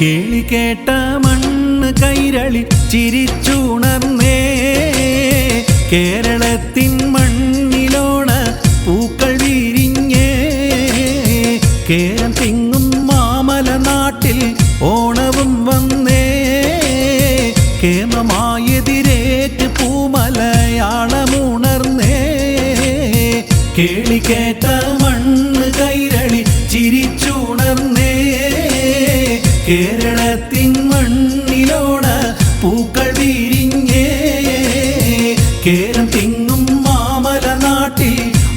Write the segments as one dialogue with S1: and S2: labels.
S1: കേളി കേട്ട മണ്ണ് കൈരളി ചിരിച്ചുണർന്നേ കേരളത്തിൻ മണ്ണിലോണ പൂക്കൾ വിരിഞ്ഞേ കേരം തിങ്ങും മാമല നാട്ടിൽ ഓണവും വന്നേ കേമമായെതിരേറ്റ് പൂമലയാളമുണർന്നേ കേളി കേട്ട മണ്ണ് കൈരളി ചിരിച്ചുണർന്നേ കേരളത്തിൻ മണ്ണിലോണ പൂക്കൾ വിരിഞ്ഞേ കേരം തിങ്ങും മാമല നാട്ടിൽ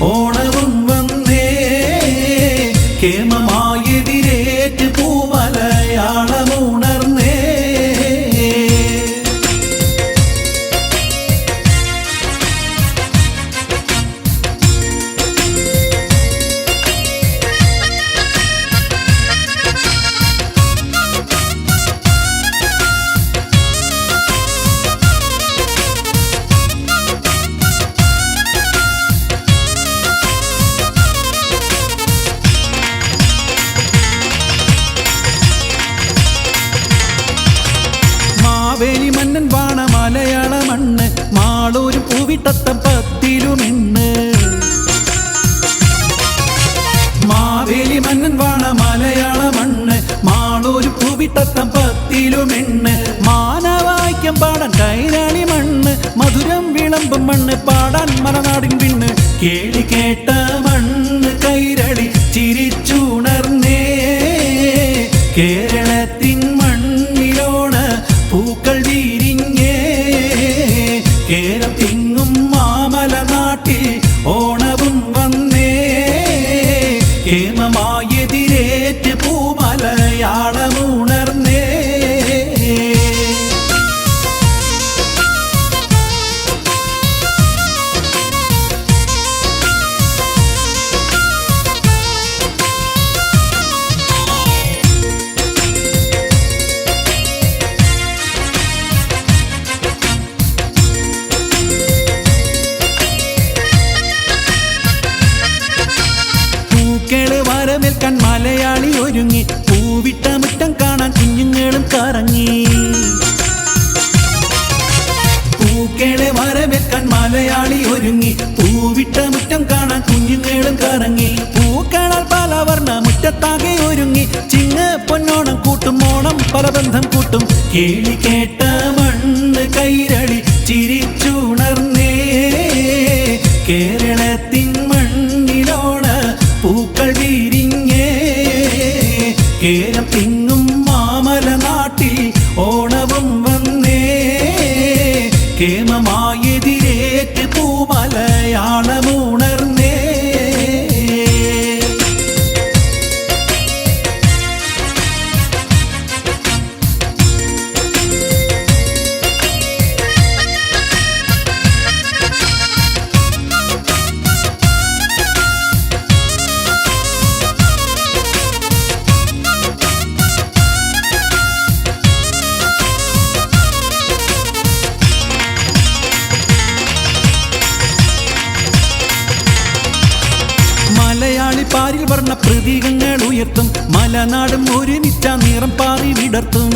S1: ഓണവും വന്നേ കേമമായെതിരേറ്റ് പൂമലയാളമുണർന്നേ മാവേലി മന്നൻ വാണ മലയാള മണ്ണ് മാളൂർ പൂവിട്ടത്തം പത്തിലുമിന്ന് മാവേലി മന്നൻ വാണ മലയാള മണ്ണ് മാളൂർ പൂവിട്ടത്തം പത്തിലുമിന്ന് മാനവായിക്കം പാടാൻ കൈരാളി മണ്ണ് മധുരം വിളമ്പും മണ്ണ് പാടാൻ മലനാടിൻ പിണ്ണ് കേളി കേട്ട മണ്ണ് കൈരളി ചിരിച്ചുണർന്നേ കേരളത്തിൻ മണ്ണിലോണ പൂക്കൾ വിരിഞ്ഞേ കേരം തിങ്ങും മാമല നാട്ടിൽ ഓണവും വന്നേ കേമമായെതിരേറ്റ് പൂമലയാളമുണർന്നേ പൂക്കള് വരമേൽക്കാൻ മലയാളി ഒരുങ്ങി പൂവിട്ട മുറ്റം കാണാൻ കുഞ്ഞുങ്ങളും കറങ്ങി പൂക്കളെ വരമേൽക്കാൻ മലയാളി ഒരുങ്ങി പൂവിട്ട മുറ്റം കാണാൻ കുഞ്ഞുങ്ങളും കറങ്ങി പൂക്കളാൽ പലവർണ്ണ മുറ്റത്താകെ ഒരുങ്ങി ചിങ്ങ പൊന്നോണം കൂട്ടും ഓണം പല ബന്ധം കൂട്ടും കേളി കേട്ട മണ്ണ് കൈരളി ചിരിച്ചുണർന്നേ കേരളത്തിൻ മണ്ണിലോണ പൂക്കൾ വിരിഞ്ഞേ കേരം തിങ്ങും മാമല നാട്ടിൽ ഓണവും വന്നേ കേമമായെതിരേറ്റ് പൂമലയാളമുണർന്നേ മലയാളി പാരിൽ വർണ്ണ പ്രതീകങ്ങൾ ഉയർത്തും മലനാടും ഒരുമിച്ച നിറം പാറി വിടർത്തും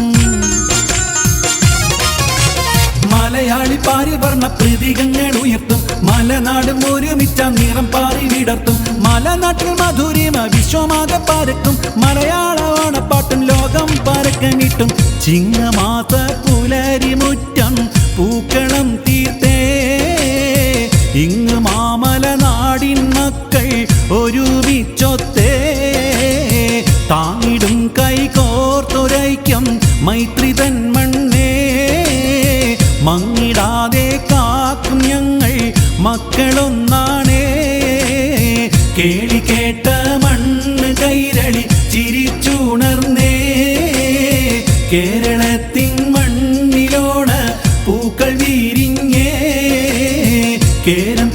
S1: മലയാളി പാരിൽ വർണ്ണ പ്രതീകങ്ങൾ ഉയർത്തും മലനാടും ഒരുമിച്ച നിറം പാറി വിടർത്തും മലനാട്ടിൽ മധുരിമ വിശ്വമാകെ പരക്കും മലയാള ഓണപ്പാട്ടും ലോകം പരക്കമിട്ടും ചിങ്ങമാസ പുലരി മുറ്റം പൂക്കളം തീർത്തേ ഇങ്ങ് മാമല നാടിൻ മക്കൾ ഒരുമിച്ചൊത്തേ താങ്ങിടും കൈകോർത്തുരൈക്യം മൈത്രി തൻ മണ്ണേ മങ്ങിടാതെ കാക്കും ഞങ്ങൾ മക്കളൊന്നാണേ കേളി കേട്ട മണ്ണ് കൈരളി ചിരിച്ചുണർന്നേ കേരളത്തിൻ മണ്ണിലോണ പൂക്കൾ വിരിഞ്ഞേ കേരം